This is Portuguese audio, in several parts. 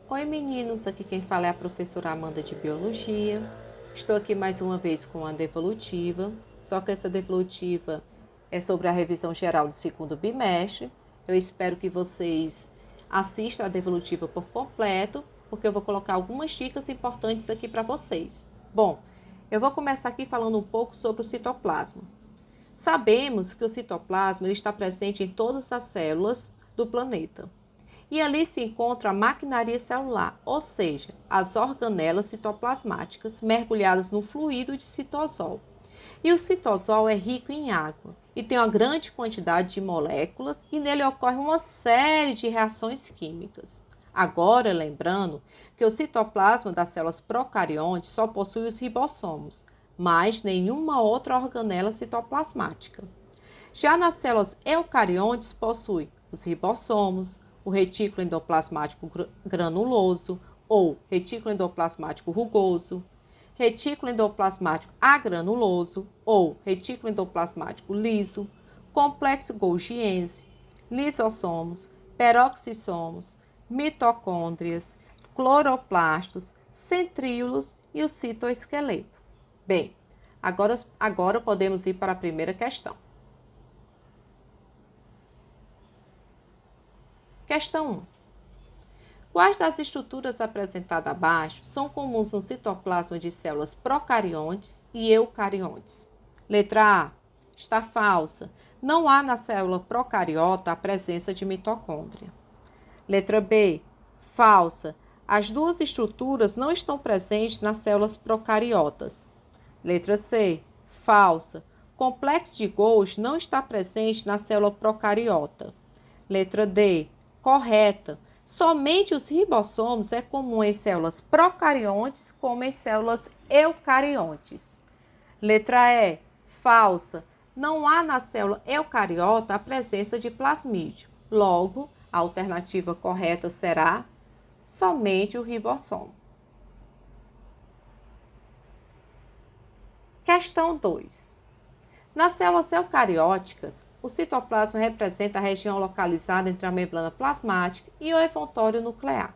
Oi meninos, aqui quem fala é a professora Amanda de Biologia. Estou aqui mais uma vez com a devolutiva, só que essa devolutiva é sobre a revisão geral do segundo bimestre. Eu espero que vocês assistam a devolutiva por completo, porque eu vou colocar algumas dicas importantes aqui para vocês. Bom, eu vou começar aqui falando um pouco sobre o citoplasma. Sabemos que o citoplasma ele está presente em todas as células do planeta. E ali se encontra a maquinaria celular, ou seja, as organelas citoplasmáticas mergulhadas no fluido de citosol. E o citosol é rico em água e tem uma grande quantidade de moléculas e nele ocorre uma série de reações químicas. Agora, lembrando que o citoplasma das células procariontes só possui os ribossomos, mas nenhuma outra organela citoplasmática. Já nas células eucariontes possui os ribossomos, o retículo endoplasmático granuloso ou retículo endoplasmático rugoso, retículo endoplasmático agranuloso ou retículo endoplasmático liso, complexo golgiense, lisossomos, peroxissomos, mitocôndrias, cloroplastos, centríolos e o citoesqueleto. Bem, agora podemos ir para a primeira questão. Questão 1. Quais das estruturas apresentadas abaixo são comuns no citoplasma de células procariontes e eucariontes? Letra A. Está falsa. Não há na célula procariota a presença de mitocôndria. Letra B. Falsa. As duas estruturas não estão presentes nas células procariotas. Letra C. Falsa. Complexo de Golgi não está presente na célula procariota. Letra D. Correta. Somente os ribossomos é comum em células procariontes como em células eucariontes. Letra E. Falsa. Não há na célula eucariota a presença de plasmídio. Logo, a alternativa correta será somente o ribossomo. Questão 2. Nas células eucarióticas, o citoplasma representa a região localizada entre a membrana plasmática e o envoltório nuclear.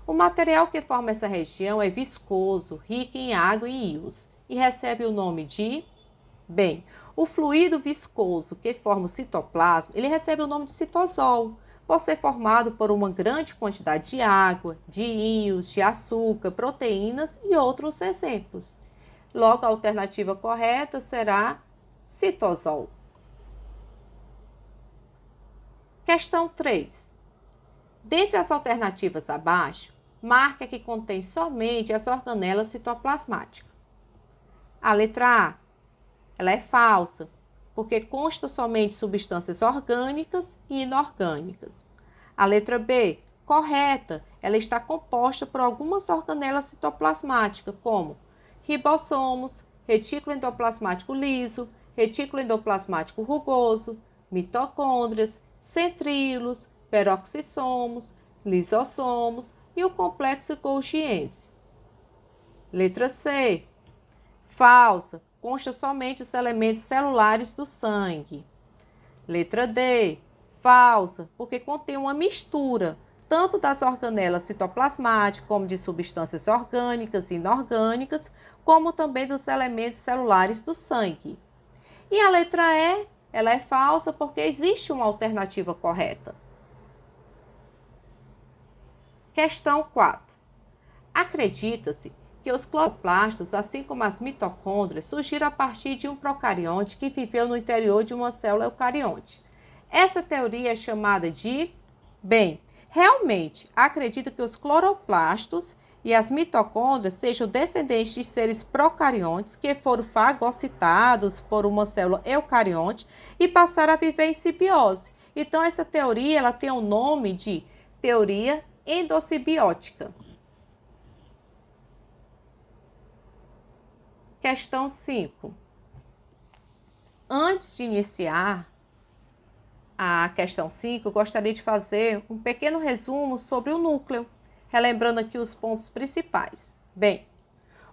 O material que forma essa região é viscoso, rico em água e íons, e recebe o nome de... Bem, o fluido viscoso que forma o citoplasma, ele recebe o nome de citosol, por ser formado por uma grande quantidade de água, de íons, de açúcar, proteínas e outros exemplos. Logo, a alternativa correta será citosol. Questão 3. Dentre as alternativas abaixo, marque a que contém somente as organelas citoplasmáticas. A letra A, ela é falsa, porque consta somente substâncias orgânicas e inorgânicas. A letra B, correta, ela está composta por algumas organelas citoplasmáticas, como ribossomos, retículo endoplasmático liso, retículo endoplasmático rugoso, mitocôndrias, centríolos, peroxissomos, lisossomos e o complexo golgiense. Letra C. Falsa. Consta somente os elementos celulares do sangue. Letra D. Falsa, porque contém uma mistura tanto das organelas citoplasmáticas como de substâncias orgânicas e inorgânicas, como também dos elementos celulares do sangue. E a letra E, ela é falsa porque existe uma alternativa correta. Questão 4. Acredita-se que os cloroplastos, assim como as mitocôndrias, surgiram a partir de um procarionte que viveu no interior de uma célula eucarionte. Essa teoria é chamada de... Bem, realmente, acredita que os cloroplastos e as mitocôndrias sejam descendentes de seres procariontes que foram fagocitados por uma célula eucarionte e passaram a viver em simbiose. Então, essa teoria ela tem o nome de teoria endossimbiótica. Questão 5. Antes de iniciar a questão 5, eu gostaria de fazer um pequeno resumo sobre o núcleo, relembrando aqui os pontos principais. Bem,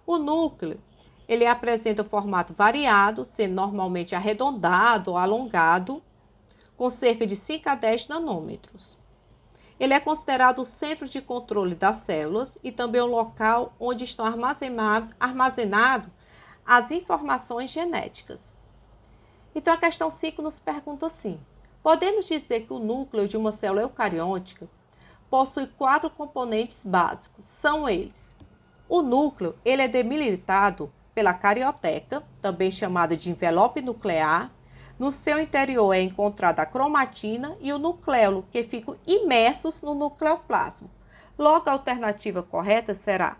o núcleo, ele apresenta um formato variado, sendo normalmente arredondado ou alongado, com cerca de 5 a 10 nanômetros. Ele é considerado o centro de controle das células e também o local onde estão armazenadas as informações genéticas. Então, a questão 5 nos pergunta assim: podemos dizer que o núcleo de uma célula eucariótica possui 4 componentes básicos. São eles: o núcleo, ele é delimitado pela carioteca, também chamada de envelope nuclear. No seu interior é encontrada a cromatina e o nucleolo, que ficam imersos no nucleoplasma. Logo, a alternativa correta será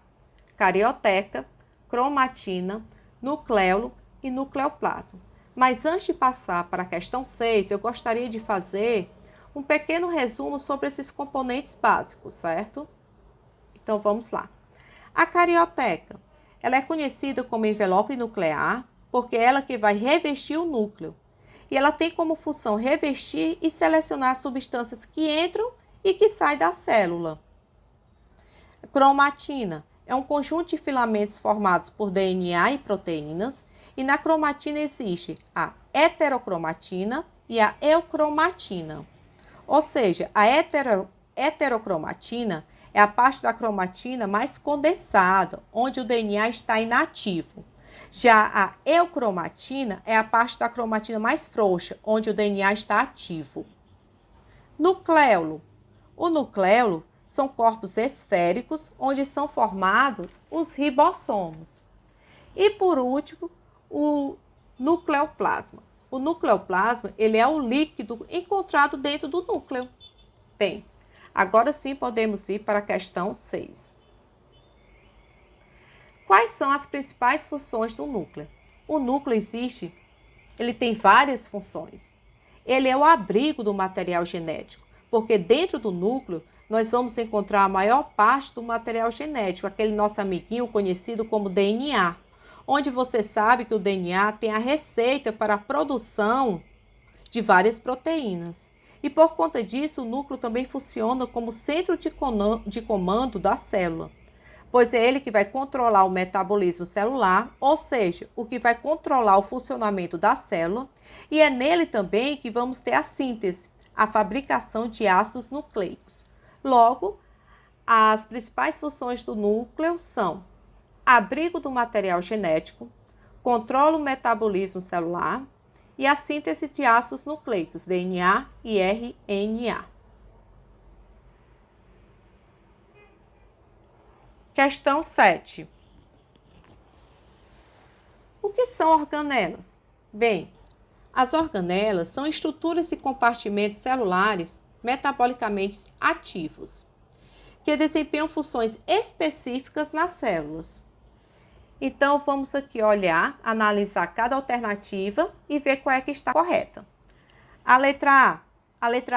carioteca, cromatina, nucleolo e nucleoplasma. Mas antes de passar para a questão 6, eu gostaria de fazer um pequeno resumo sobre esses componentes básicos, certo? Então, vamos lá. A carioteca, ela é conhecida como envelope nuclear, porque é ela que vai revestir o núcleo. E ela tem como função revestir e selecionar substâncias que entram e que saem da célula. A cromatina é um conjunto de filamentos formados por DNA e proteínas, e na cromatina existe a heterocromatina e a eucromatina. Ou seja, a heterocromatina é a parte da cromatina mais condensada, onde o DNA está inativo. Já a eucromatina é a parte da cromatina mais frouxa, onde o DNA está ativo. Nucleolo. O nucleolo são corpos esféricos, onde são formados os ribossomos. E por último, o nucleoplasma. O nucleoplasma, ele é o líquido encontrado dentro do núcleo. Bem, agora sim podemos ir para a questão 6. Quais são as principais funções do núcleo? O núcleo ele tem várias funções. Ele é o abrigo do material genético, porque dentro do núcleo nós vamos encontrar a maior parte do material genético, aquele nosso amiguinho conhecido como DNA, onde você sabe que o DNA tem a receita para a produção de várias proteínas. E por conta disso, o núcleo também funciona como centro de comando da célula, pois é ele que vai controlar o metabolismo celular, ou seja, o que vai controlar o funcionamento da célula, e é nele também que vamos ter a síntese, a fabricação de ácidos nucleicos. Logo, as principais funções do núcleo são abrigo do material genético, controla o metabolismo celular e a síntese de ácidos nucleicos, DNA e RNA. Questão 7. O que são organelas? Bem, as organelas são estruturas e compartimentos celulares metabolicamente ativos, que desempenham funções específicas nas células. Então, vamos aqui olhar, analisar cada alternativa e ver qual é que está correta. A letra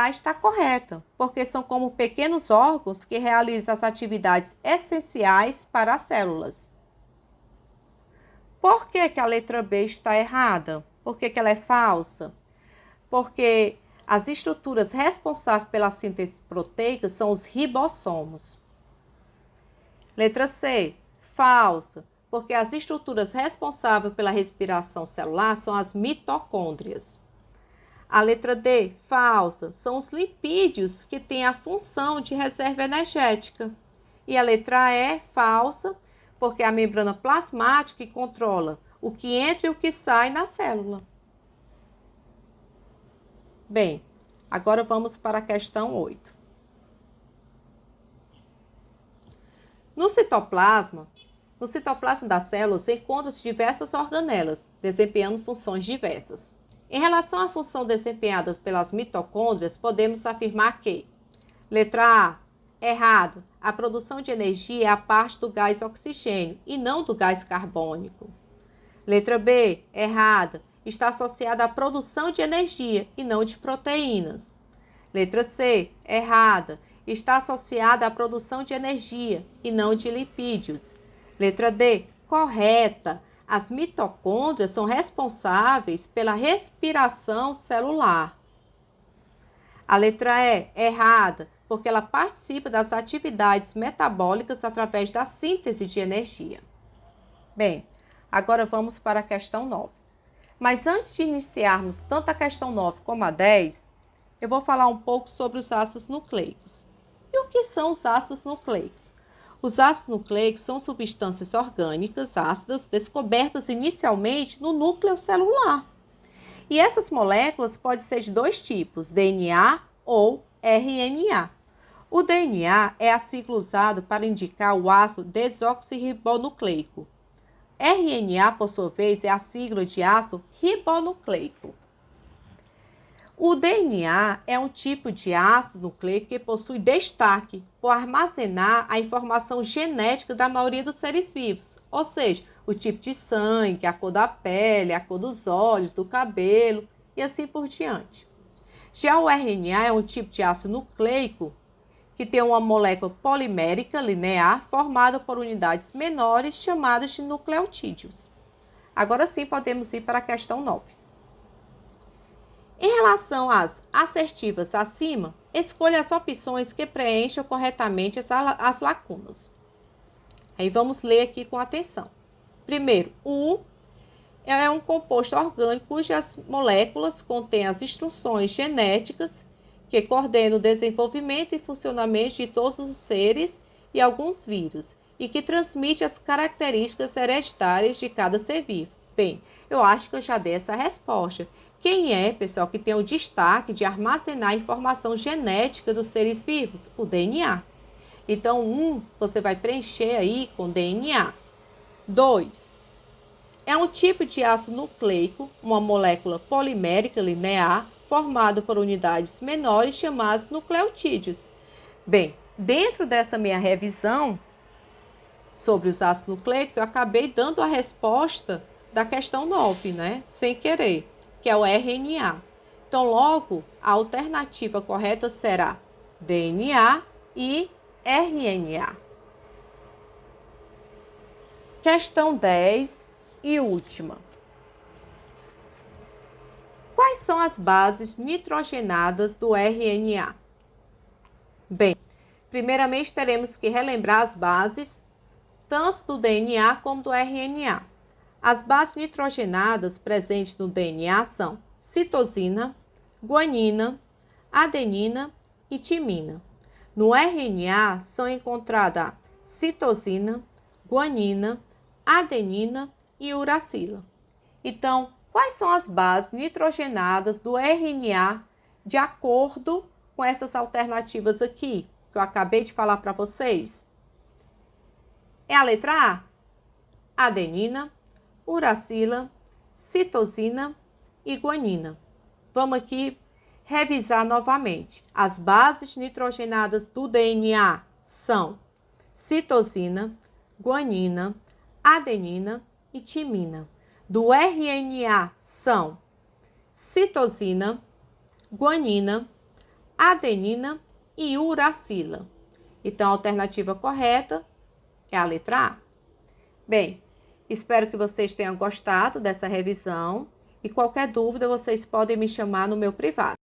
A está correta, porque são como pequenos órgãos que realizam as atividades essenciais para as células. Por que a letra B está errada? Por que ela é falsa? Porque as estruturas responsáveis pela síntese proteica são os ribossomos. Letra C, falsa, porque as estruturas responsáveis pela respiração celular são as mitocôndrias. A letra D, falsa, são os lipídios que têm a função de reserva energética. E a letra E, falsa, porque é a membrana plasmática que controla o que entra e o que sai na célula. Bem, agora vamos para a questão 8. No citoplasma das células encontram-se diversas organelas, desempenhando funções diversas. Em relação à função desempenhada pelas mitocôndrias, podemos afirmar que: letra A, errado, a produção de energia é a parte do gás oxigênio e não do gás carbônico. Letra B, errada, está associada à produção de energia e não de proteínas. Letra C, errada, está associada à produção de energia e não de lipídios. Letra D, correta. As mitocôndrias são responsáveis pela respiração celular. A letra E, errada, porque ela participa das atividades metabólicas através da síntese de energia. Bem, agora vamos para a questão 9. Mas antes de iniciarmos tanto a questão 9 como a 10, eu vou falar um pouco sobre os ácidos nucleicos. E o que são os ácidos nucleicos? Os ácidos nucleicos são substâncias orgânicas ácidas descobertas inicialmente no núcleo celular. E essas moléculas podem ser de dois tipos, DNA ou RNA. O DNA é a sigla usada para indicar o ácido desoxirribonucleico. RNA, por sua vez, é a sigla de ácido ribonucleico. O DNA é um tipo de ácido nucleico que possui destaque por armazenar a informação genética da maioria dos seres vivos, ou seja, o tipo de sangue, a cor da pele, a cor dos olhos, do cabelo e assim por diante. Já o RNA é um tipo de ácido nucleico que tem uma molécula polimérica linear formada por unidades menores chamadas de nucleotídeos. Agora sim podemos ir para a questão 9. Em relação às assertivas acima, escolha as opções que preencham corretamente as lacunas. Aí vamos ler aqui com atenção. Primeiro, o U é um composto orgânico cujas moléculas contêm as instruções genéticas que coordenam o desenvolvimento e funcionamento de todos os seres e alguns vírus, e que transmite as características hereditárias de cada ser vivo. Bem, eu acho que eu já dei essa resposta. Quem é, pessoal, que tem o destaque de armazenar a informação genética dos seres vivos? O DNA. Então, você vai preencher aí com DNA. 2. É um tipo de ácido nucleico, uma molécula polimérica linear, formado por unidades menores chamadas nucleotídeos. Bem, dentro dessa minha revisão sobre os ácidos nucleicos, eu acabei dando a resposta da questão 9, né? Sem querer, que é o RNA. Então, logo, a alternativa correta será DNA e RNA. Questão 10 e última. Quais são as bases nitrogenadas do RNA? Bem, primeiramente teremos que relembrar as bases, tanto do DNA como do RNA. As bases nitrogenadas presentes no DNA são citosina, guanina, adenina e timina. No RNA são encontradas a citosina, guanina, adenina e uracila. Então, quais são as bases nitrogenadas do RNA de acordo com essas alternativas aqui, que eu acabei de falar para vocês? É a letra A, adenina, uracila, citosina e guanina. Vamos aqui revisar novamente. As bases nitrogenadas do DNA são citosina, guanina, adenina e timina. Do RNA são citosina, guanina, adenina e uracila. Então, a alternativa correta é a letra A. Bem, espero que vocês tenham gostado dessa revisão e qualquer dúvida vocês podem me chamar no meu privado.